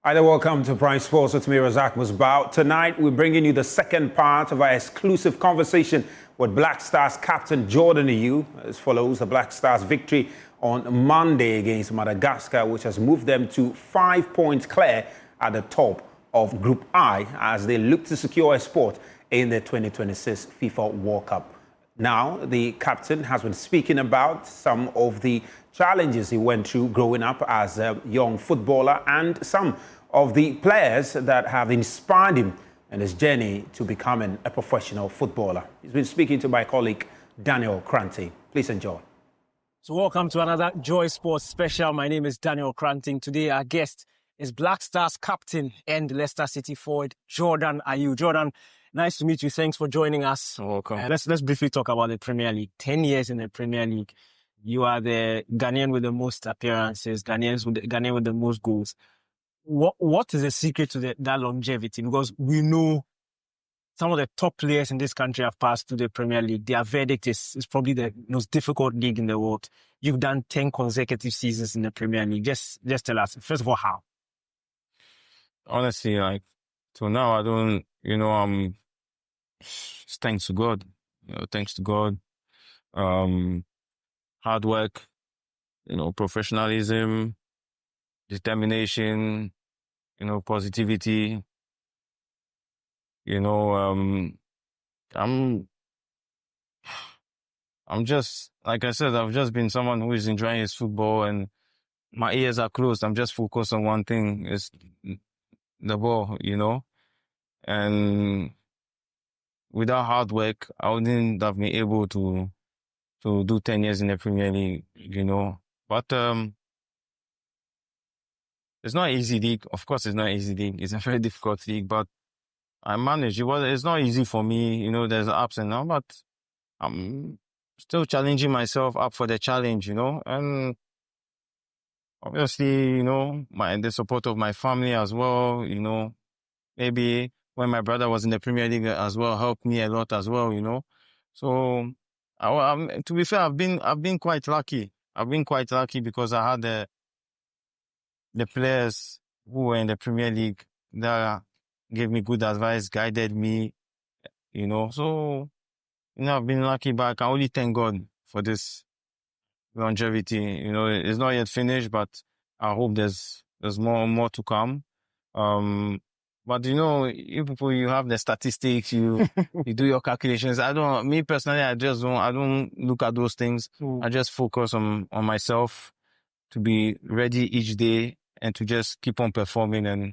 Hi there, welcome to Prime Sports with me, Razak Musbao. Tonight, we're bringing you the second part of our exclusive conversation with Black Stars captain Jordan Ayew. As follows, the Black Stars victory on Monday against Madagascar, which has moved them to 5 points clear at the top of Group I as they look to secure a spot in the 2026 FIFA World Cup. Now, the captain has been speaking about some of the challenges he went through growing up as a young footballer and some of the players that have inspired him in his journey to becoming a professional footballer. He's been speaking to my colleague, Daniel Cranty. Please enjoy. So welcome to another Joy Sports special. My name is Daniel Cranting. Today our guest is Black Stars captain and Leicester City forward, Jordan Ayew. Jordan, nice to meet you. Thanks for joining us. You're welcome. Let's briefly talk about the Premier League. 10 years in the Premier League. You are the Ghanaian with the most appearances, Ghanaian with the most goals. What is the secret to that longevity? Because we know some of the top players in this country have passed to the Premier League. Their verdict is probably the most difficult league in the world. You've done 10 consecutive seasons in the Premier League. Just tell us, first of all, how? Honestly, till now, I don't, it's thanks to God. Thanks to God. Hard work, professionalism, determination, positivity. I'm just, like I said, I've just been someone who is enjoying his football and my ears are closed. I'm just focused on one thing, it's the ball, and without hard work, I wouldn't have been able to do 10 years in the Premier League, but, it's not an easy league. Of course, it's not an easy league. It's a very difficult league, but I managed. It's not easy for me. There's ups and downs, but I'm still challenging myself up for the challenge, and obviously, the support of my family as well, maybe when my brother was in the Premier League as well, helped me a lot as well, So, to be fair, I've been quite lucky. I've been quite lucky because I had the players who were in the Premier League that gave me good advice, guided me, So, I've been lucky, but I can only thank God for this longevity. It's not yet finished, but I hope there's more to come. But you people, you have the statistics, you do your calculations. Me personally, I don't look at those things. I just focus on myself to be ready each day and to just keep on performing. And,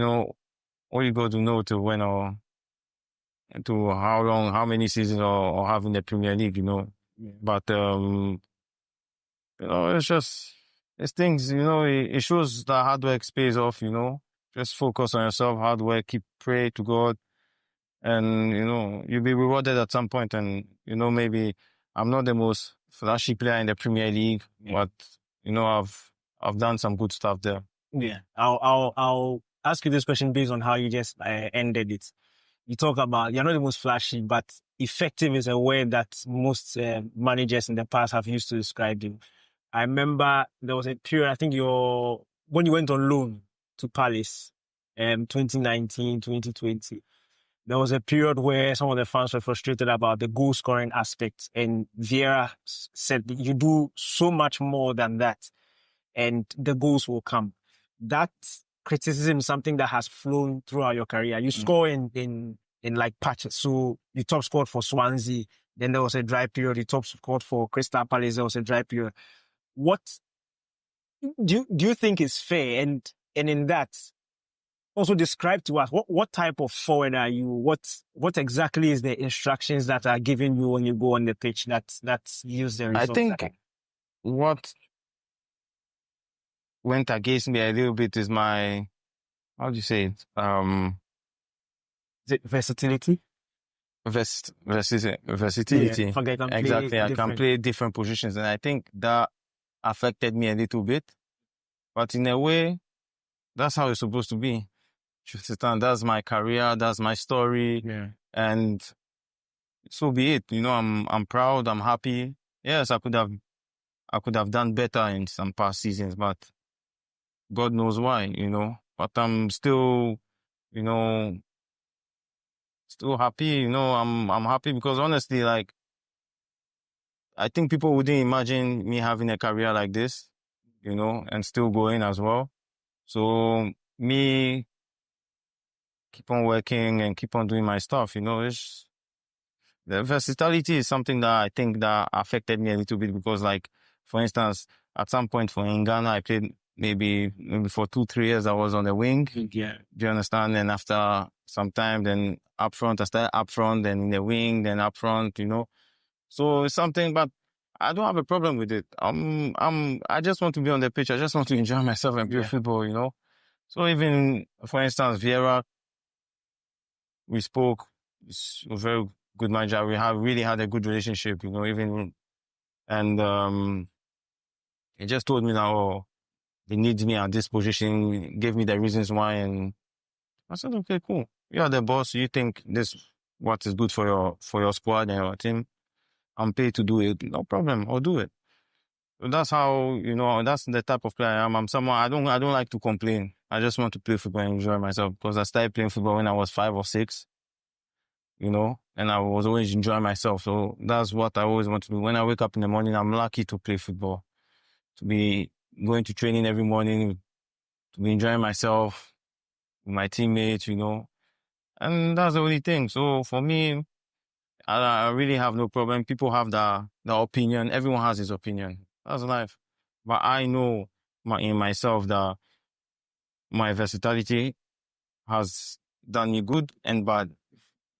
all you got to know to win or to how many seasons or have in the Premier League, Yeah. But, it's things, it shows that hard work pays off, Just focus on yourself, hard work, pray to God, and, you'll be rewarded at some point. And, maybe I'm not the most flashy player in the Premier League, but, I've done some good stuff there. Yeah, I'll ask you this question based on how you just ended it. You talk about you're not the most flashy, but effective is a word that most managers in the past have used to describe you. I remember there was a period, I think when you went on loan to Palace, 2019, 2020, there was a period where some of the fans were frustrated about the goal scoring aspect, and Vieira said you do so much more than that, and the goals will come. That criticism is something that has flown throughout your career. You score in like patches. So you top scored for Swansea. Then there was a dry period. You top scored for Crystal Palace. There was a dry period. What do you think is fair? And in that, also describe to us what type of forward are you? What exactly is the instructions that are given you when you go on the pitch that use the results? I think what went against me a little bit is my, how do you say it? Is it versatility? Versatility. Yeah, exactly. I can play different positions, and I think that affected me a little bit. But in a way, that's how it's supposed to be. That's my career. That's my story. Yeah. And so be it. I'm proud. I'm happy. Yes, I could have done better in some past seasons, but God knows why, but I'm still, still happy. I'm happy because honestly, like, I think people wouldn't imagine me having a career like this, and still going as well. So me keep on working and keep on doing my stuff, the versatility is something that I think that affected me a little bit because, like, for instance, at some point in Ghana, I played maybe for 2-3 years, I was on the wing. Yeah. Do you understand? And after some time, then up front, I started up front, then in the wing, then up front, So it's something, but I don't have a problem with it. I just want to be on the pitch. I just want to enjoy myself and play football, So even, for instance, Vieira, we spoke, he's a very good manager. We have really had a good relationship, and he just told me that, he needs me at this position, gave me the reasons why, and I said, okay, cool. You are the boss. You think this what is good for your squad and your team. I'm paid to do it. No problem. I'll do it. So that's how, that's the type of player I am. I'm someone, I don't like to complain. I just want to play football and enjoy myself because I started playing football when I was 5 or 6, and I was always enjoying myself. So that's what I always want to do. When I wake up in the morning, I'm lucky to play football, to be going to training every morning, to be enjoying myself with my teammates, and that's the only thing. So for me, I really have no problem. People have the opinion. Everyone has his opinion. That's life. But I know in myself that my versatility has done me good and bad.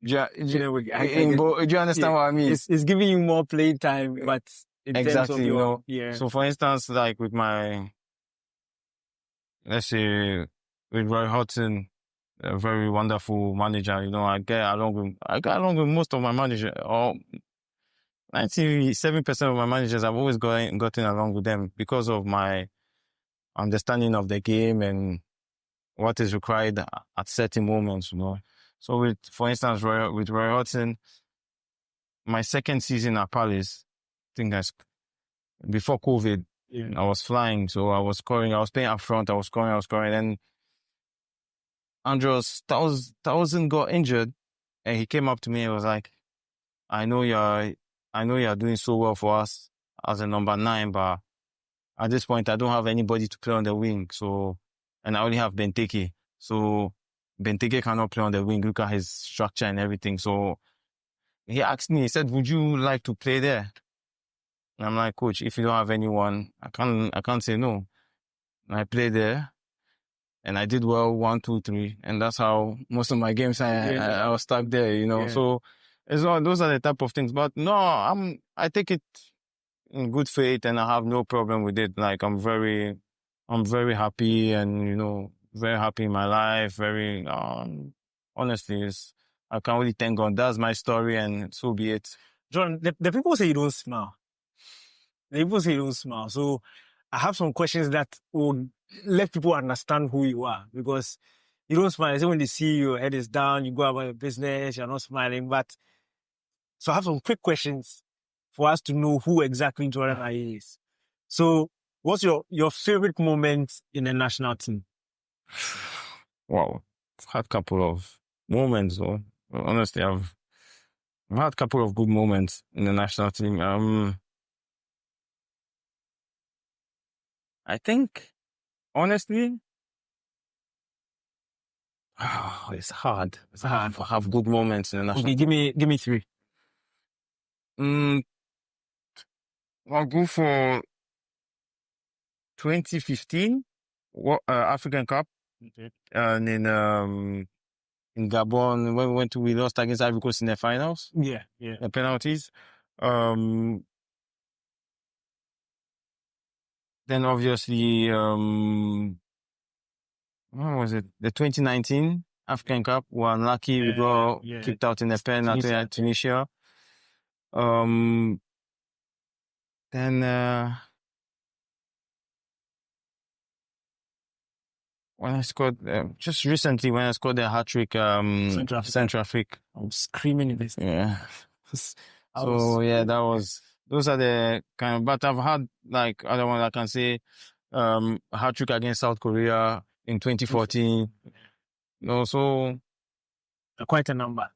Do you understand what I mean? It's giving you more play time, but in terms of your, So for instance, like with let's say with Roy Hodgson, a very wonderful manager, I get along with most of my managers, or 97% of my managers. I've always gotten along with them because of my understanding of the game and what is required at certain moments, So for instance, with Roy Hodgson, my second season at Palace, I think before COVID, I was flying, so I was scoring. I was playing up front. I was scoring. And Andros Thousand got injured, and he came up to me and was like, I know you're doing so well for us as a number 9, but at this point, I don't have anybody to play on the wing. So, and I only have Benteke. So Benteke cannot play on the wing. Look at his structure and everything. So he asked me, he said, would you like to play there? And I'm like, coach, if you don't have anyone, I can't say no. And I played there and I did well 1, 2, 3. And that's how most of my games I was stuck there, So those are the type of things. But no, I take it in good faith and I have no problem with it. Like I'm very happy and, very happy in my life. Very, honestly, I can only thank God. That's my story and so be it. John, the people say you don't smile. So I have some questions that will let people understand who you are because you don't smile. So when they see your head is down, you go about your business, you're not smiling. So I have some quick questions for us to know who exactly Jordan Ayew is. So what's your favorite moment in the national team? Wow. I've had a couple of moments, though. Honestly, I've had a couple of good moments in the national team. I think, honestly, it's hard. It's hard to have good moments in the national team. Okay, give me 3. I'll go for 2015 African Cup. Okay. And in Gabon, when we lost against Ivory Coast in the finals. Yeah. The penalties. Then obviously, what was it? The 2019 African Cup. We were unlucky. We got kicked out in the penalty at Tunisia. Then when I scored, just recently when I scored the hat-trick, Central Africa. I was screaming in this. Yeah. Those are the kind of, but I've had like other ones I can say, hat-trick against South Korea, in 2014. So Quite a number.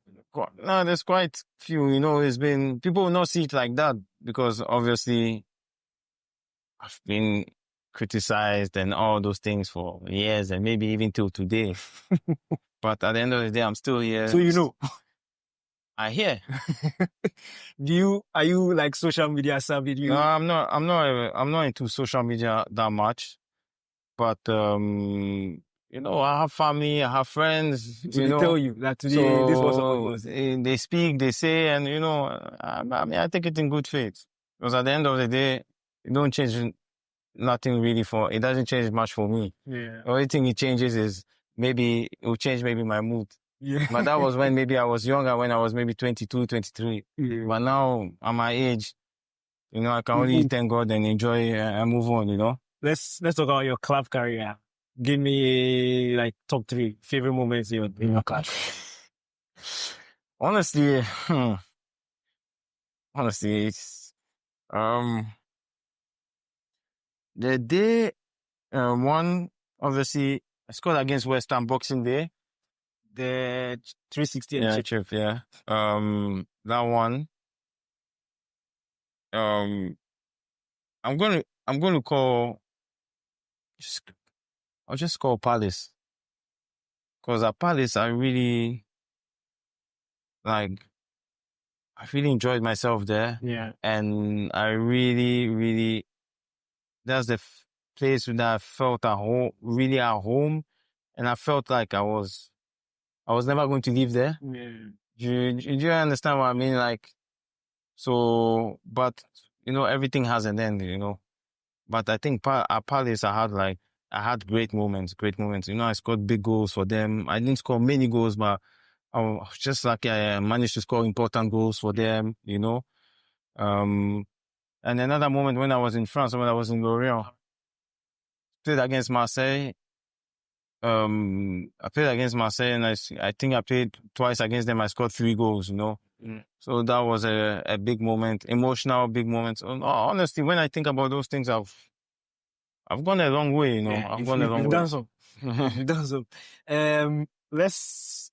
no, there's quite few. It's been, people will not see it like that because obviously I've been criticized and all those things for years and maybe even till today. But at the end of the day, I'm still here. So I hear. Are you like social media savvy? No, I'm not into social media that much. But I have family, I have friends. So they tell you that today this was somebody was saying. They speak, they say, and I take it in good faith. Because at the end of the day, it don't change nothing really it doesn't change much for me. Yeah. The only thing it changes is maybe it will change maybe my mood. Yeah. But that was when maybe I was younger, when I was maybe 22, 23. Yeah. But now at my age, I can only thank God and enjoy and move on, Let's talk about your club career. Give me like top 3 favorite moments in your club. Honestly, it's, the day, one, obviously, I scored against West Ham Boxing Day. The 360 Yeah, chip, yeah. That one. I'm going to call, I'll just call Palace. Because at Palace, I really enjoyed myself there. Yeah. And I really, really, that's the place that I felt really at home. And I felt like I was never going to live there. Yeah. Do you understand what I mean? Like, so, but, everything has an end, But I think at Palace, I had great moments. I scored big goals for them. I didn't score many goals, but I was just lucky I managed to score important goals for them, And another moment when I was in France, when I was in Lorient, played against Marseille. I played against Marseille and I think I played twice against them. I scored 3 goals, So that was a big moment, emotional big moment. Honestly, when I think about those things, I've gone a long way, Yeah, I've gone a long you've way. done so. You've done so.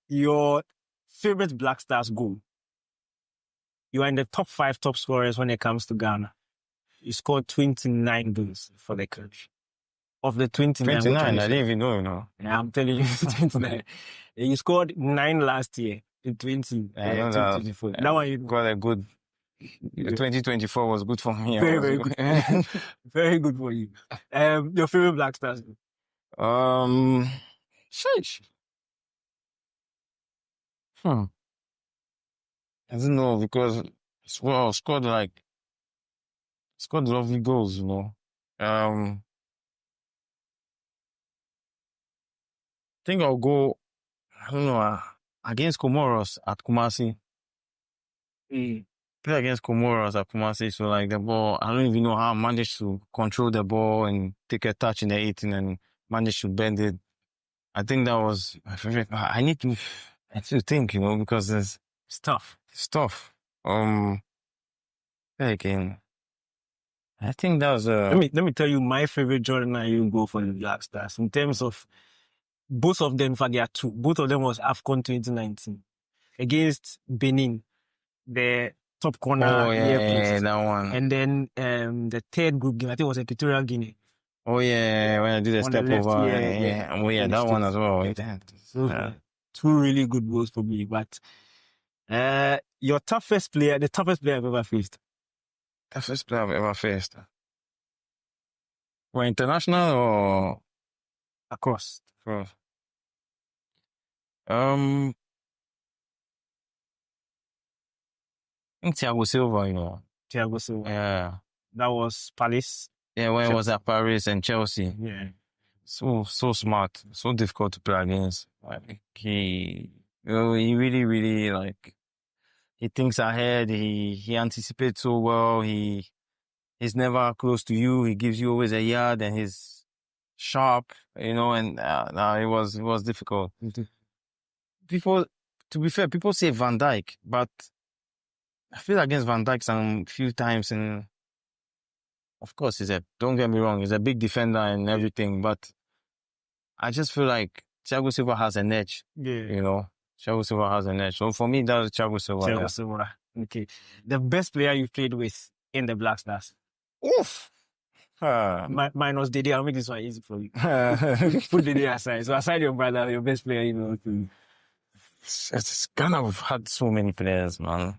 Your favorite Black Stars goal. You are in the top 5 top scorers when it comes to Ghana. You scored 29 goals for the country. Of the 29, 29, I didn't even know, Yeah, I'm telling you, 29. You scored 9 last year in 2024. That one you got a good. 2024 was good for me. Very, very good. Very good for you. Your favorite Black Stars? Sheesh. I don't know because scored lovely goals, I think I'll go, I don't know, against Comoros at Kumasi. Play against Comoros at Kumasi, so the ball, I don't even know how I managed to control the ball and take a touch in the 18 and manage to bend it. I think that was my favorite. I need to think, because it's tough. Again, I think that was Let me tell you my favorite Jordan Ayew goal for the Black Stars. In terms of both of them, in fact, there are 2. Both of them was AFCON 2019 against Benin, the top corner. Oh yeah, that one. And then the 3rd group game, I think it was Equatorial Guinea. Oh yeah, when I did the step over. Yeah. Oh yeah, that one as well. So, 2 really good goals for me. But your the toughest player I've ever faced. Toughest player I've ever faced. Well, international or across? I think Thiago Silva, Thiago Silva. Yeah. That was Palace. Yeah, when it was at Paris and Chelsea. Yeah. So smart, so difficult to play against. He really, really he thinks ahead. He anticipates so well. He's never close to you. He gives you always a yard, and he's sharp, and it was difficult. People, to be fair, people say Van Dijk, but I feel against Van Dijk some few times, and of course don't get me wrong, he's a big defender and everything, but I just feel like Thiago Silva has an edge. You know, Thiago Silva has an edge. So for me, that was Thiago Silva. Thiago Silva. Okay. The best player you played with in the Black Stars? Oof. Minus Dede. I'll make this one easy for you. Put Dede aside. So aside your brother, your best player, you know. It's Ghana, we've had so many players, man.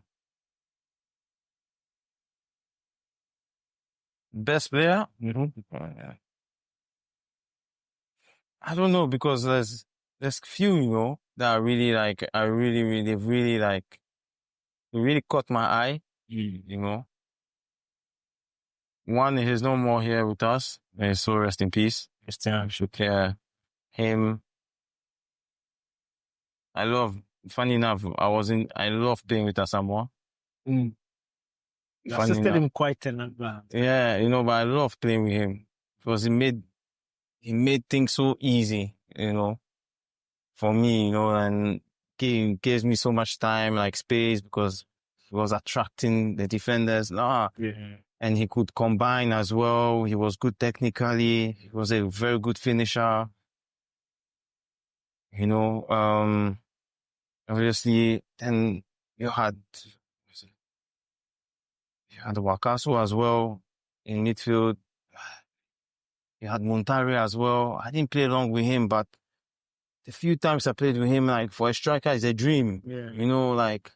Best player? I don't know, because there's few, you know, that I really like. They really caught my eye, you know. One, he's no more here with us. So rest in peace. Him. Funny enough, I love playing with Asamoah. You assisted him quite a lot. Yeah, you know, but I love playing with him because he made things so easy, you know, for me, you know, and gives me so much time, like space, because he was attracting the defenders. And he could combine as well. He was good technically. He was a very good finisher. You know, obviously, then you had Wakaso as well in midfield. You had Montari as well. I didn't play long with him, but the few times I played with him, like, for a striker, it's a dream. You know, like,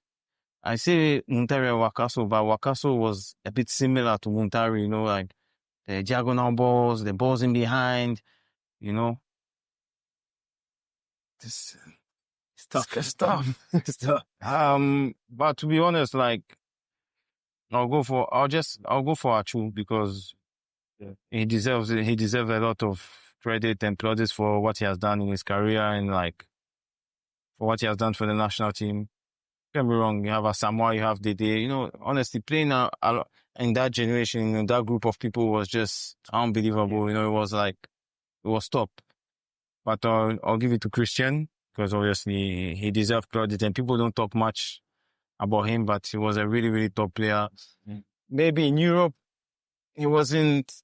I say Montari and Wakaso, but Wakaso was a bit similar to Montari, you know, like the diagonal balls, the balls in behind, you know. It's tough. It's tough. But to be honest, like, I'll go for Ayew, because he deserves it. He deserves a lot of credit and plaudits for what he has done in his career, and like for what he has done for the national team. Don't get me wrong, you have Asamoah, you have Dede. You know, honestly, playing in that generation, you know, that group of people was just unbelievable. You know, it was top. But I'll give it to Christian, because obviously he deserved credit, and people don't talk much about him, but he was a really, really top player. Maybe in Europe, he wasn't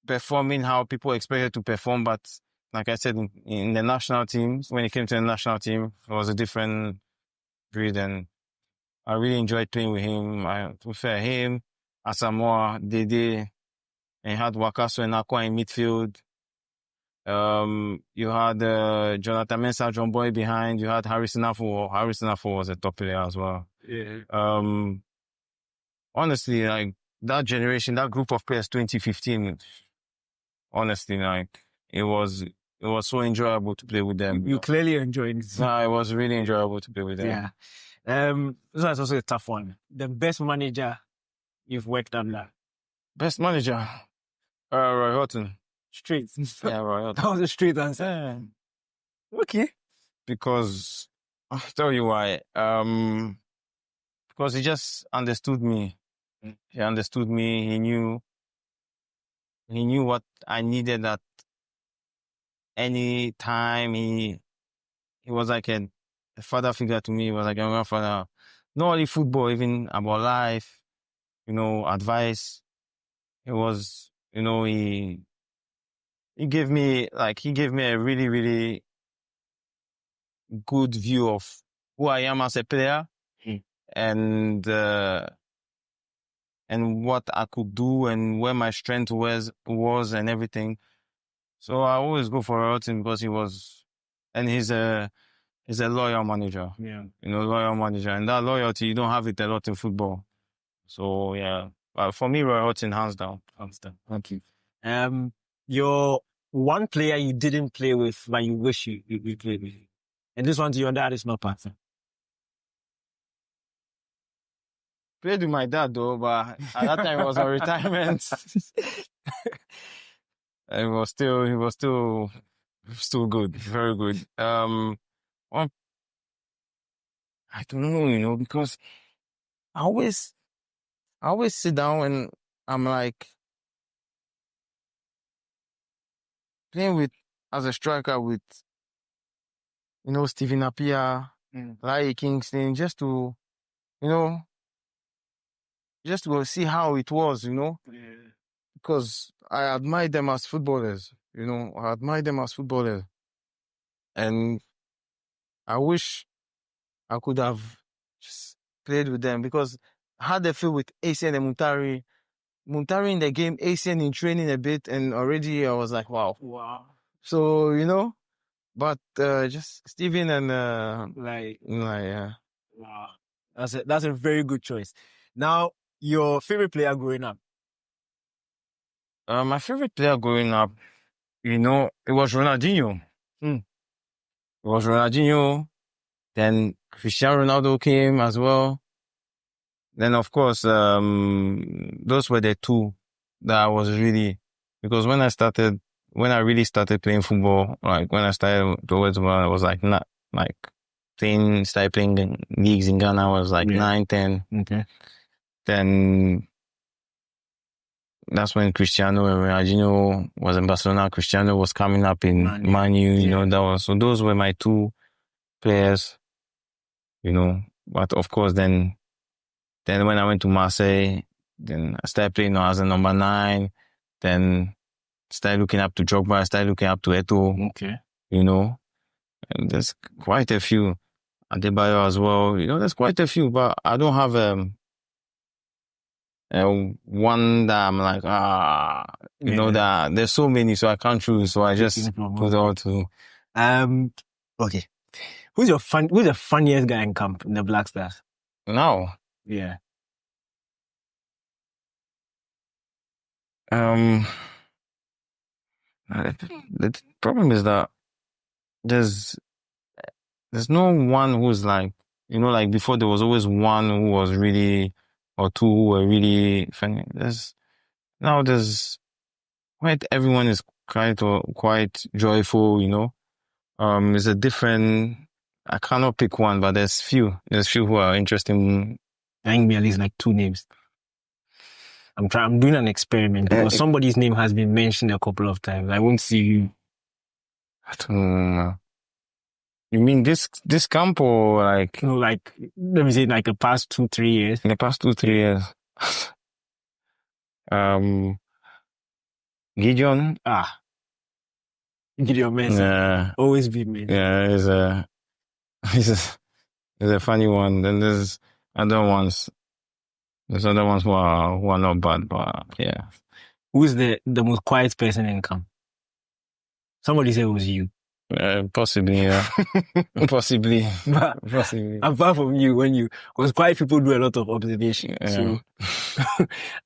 performing how people expected to perform, but like I said, in the national team, when he came to the national team, it was a different breed, and I really enjoyed playing with him. To be fair, him, Asamoah, Dede, and you had Wakaso and Akwa in midfield. You had Jonathan Mensah, John Boy behind. You had Harrison Affo. Harrison Affo was a top player as well. Honestly, like, that generation, that group of players, 2015, honestly, like, it was so enjoyable to play with them. You clearly enjoyed it. No, it was really enjoyable to play with them. This one's also a tough one. The best manager you've worked under? Best manager? Roy Hodgson. Straight. Yeah, Roy Hodgson. That was a straight answer. Okay. Because, I'll tell you why. Because he just understood me. He understood me. He knew what I needed at any time. He was like a father figure to me. He was like a grandfather. Not only football, even about life, you know, advice. It was, you know, he gave me a really, really good view of who I am as a player, and what I could do, and where my strength was and everything. So I always go for Royalton, because he's a loyal manager. Yeah. You know, loyal manager. And that loyalty, you don't have it a lot in football. So yeah. But for me, Roy Hodgson, hands down. Thank you. Your one player you didn't play with, but you wish you played with. And this one to your dad is not part. Played with my dad though, but at that time it was on retirement. He was still good, very good. I don't know, you know, because I always sit down and I'm like, playing as a striker with, you know, Stephen Appiah, Larry Kingston, just to see how it was, you know, because I admire them as footballers. You know, I admire them as footballers. And I wish I could have just played with them because how they feel with ACN and Muntari. Muntari in the game, ACN in training a bit, and already I was like, wow. Wow. So, you know, but just Steven and Wow. That's a very good choice. Now, your favorite player growing up? My favorite player growing up, you know, it was Ronaldinho. It was Ronaldinho. Then Cristiano Ronaldo came as well. Then, of course, those were the two that I was really, because when I really started playing football, like when I started towards when I was like not like started playing in leagues in Ghana, I was like 9, 10. Okay. Then that's when Cristiano and Ronaldinho was in Barcelona. Cristiano was coming up in Man U, you know, so those were my two players, you know. But of course, then when I went to Marseille, then I started playing as a number 9. Then started looking up to Drogba, started looking up to Eto'o. Okay. You know, and there's quite a few. Adebayo as well. You know, there's quite a few, but I don't have one that I'm like, you know, that there's so many, so I can't choose. So I just put all two. Okay. Who's the funniest guy in camp in the Black Stars? No. Yeah. The problem is that there's no one who's like, you know, like before there was always one who was really, or two who were really funny. Now everyone is quite joyful, you know. It's a different, I cannot pick one, but there's few who are interesting. I think me at least like 2 names. I'm doing an experiment because somebody's name has been mentioned a couple of times. I won't see you. I don't know. You mean this camp or like? No, like, let me say like the past 2-3 years. In the past 2-3 years. Gideon. Gideon Mensah. Yeah. Always be Mensah. Yeah, he's a funny one. Then there's other ones. There's other ones who are not bad, but yeah. Who's the most quiet person in camp? Somebody said it was you. Possibly, yeah. Possibly. Possibly. Apart from you, because quiet people do a lot of observation. Yeah. So,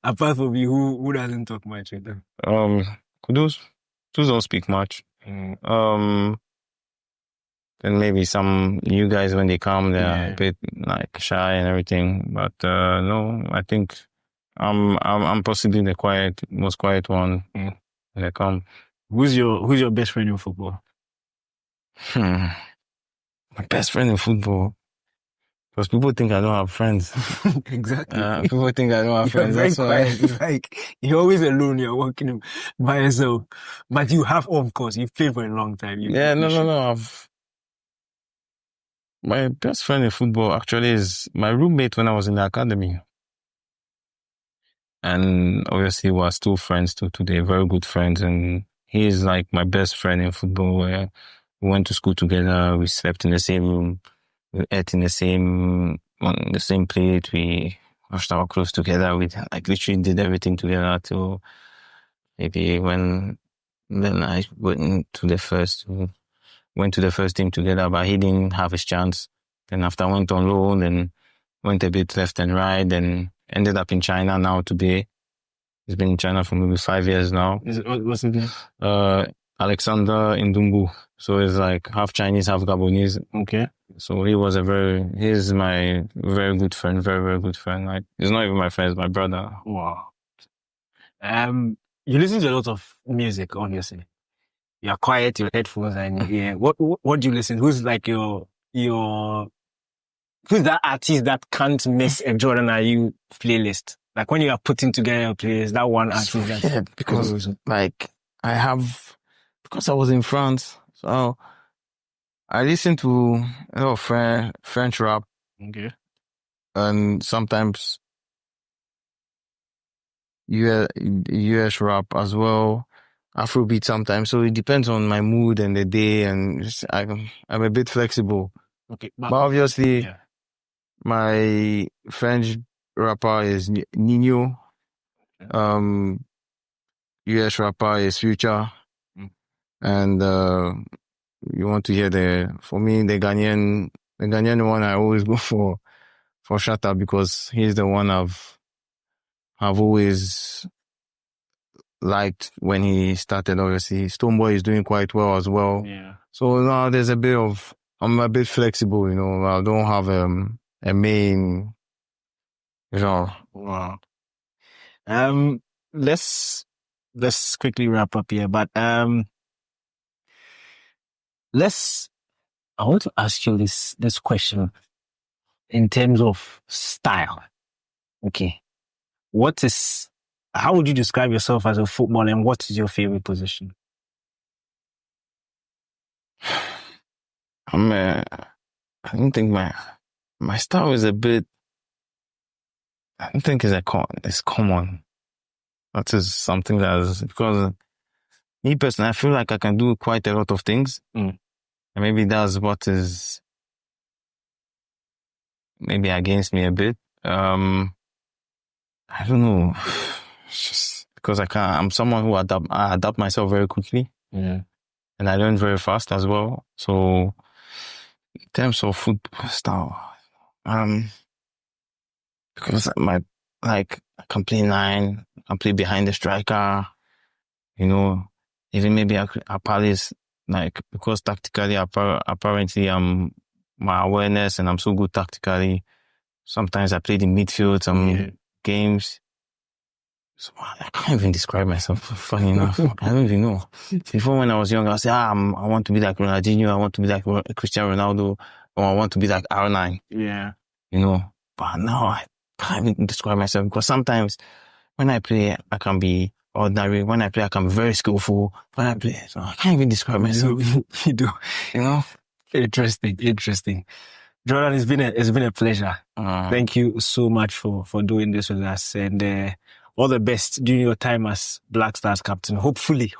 apart from you, who doesn't talk much with them? Those don't speak much. Then maybe some new guys when they come, they're a bit like shy and everything. But no, I think I'm possibly the most quiet one when they come. Who's your best friend in football? My best friend in football. Because people think I don't have friends. Exactly. People think I don't have friends. That's why. It's like you're always alone. You're working by yourself, but you have, of course, you've played for a long time. No. My best friend in football actually is my roommate when I was in the academy. And obviously we're still friends till today, very good friends. And he is like my best friend in football, where we went to school together, we slept in the same room, we ate on the same plate, we washed our clothes together, we like literally did everything together till maybe when then I went to the first team together, but he didn't have his chance. Then after I went on loan, then went a bit left and right, then ended up in China now today. He's been in China for maybe 5 years now. What's his name? Alexander Indumbu. So he's like half Chinese, half Gabonese. Okay. So he's my very good friend, very, very good friend. Like, he's not even my friend, he's my brother. Wow. You listen to a lot of music, obviously. You're quiet, your headphones, and yeah. What do you listen? Who's like your who's that artist that can't miss a Jordan Ayew playlist? Like when you are putting together your playlist, that one artist. Yeah, because because I was in France, so I listen to a lot of French rap. Okay. And sometimes US rap as well. Afrobeat sometimes. So it depends on my mood and the day, and I'm a bit flexible. Okay, but obviously, yeah. My French rapper is Nino. US rapper is Future. And you want to hear for me, the Ghanaian one, I always go for Shatta, because he's the one I've always liked when he started. Obviously, Stonebwoy is doing quite well as well. Yeah. So now I'm a bit flexible, I don't have a main genre. Wow. Let's quickly wrap up here, but I want to ask you this question in terms of style. Okay. How would you describe yourself as a footballer, and what is your favorite position? I don't think my style is a bit, I don't think it's common. That is something because me personally, I feel like I can do quite a lot of things. And maybe that's what is maybe against me a bit. I don't know. It's just because I'm someone who I adapt myself very quickly. Yeah. And I learn very fast as well. So in terms of football style, because I can play 9, I can play behind the striker, even maybe at Palace, because tactically, apparently, my awareness and I'm so good tactically. Sometimes I played in midfield, some games. So I can't even describe myself, funny enough. I don't even know. Before, when I was young, I said, I want to be like Ronaldinho, I want to be like Cristiano Ronaldo, or I want to be like R9. Yeah. But now I can't even describe myself, because sometimes when I play, I can be ordinary. When I play, I can be very skillful. When I play, so I can't even describe myself. You do. Interesting. Jordan, it's been a pleasure. Thank you so much for doing this with us, and all the best during your time as Black Stars captain. Hopefully,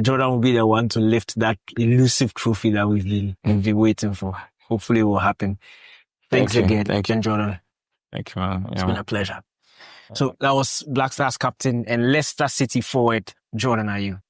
Jordan will be the one to lift that elusive trophy that we've been waiting for. Hopefully, it will happen. Thanks again. Thank you, Jordan. Thank you, man. It's been a pleasure. So that was Black Stars captain and Leicester City forward Jordan Ayew.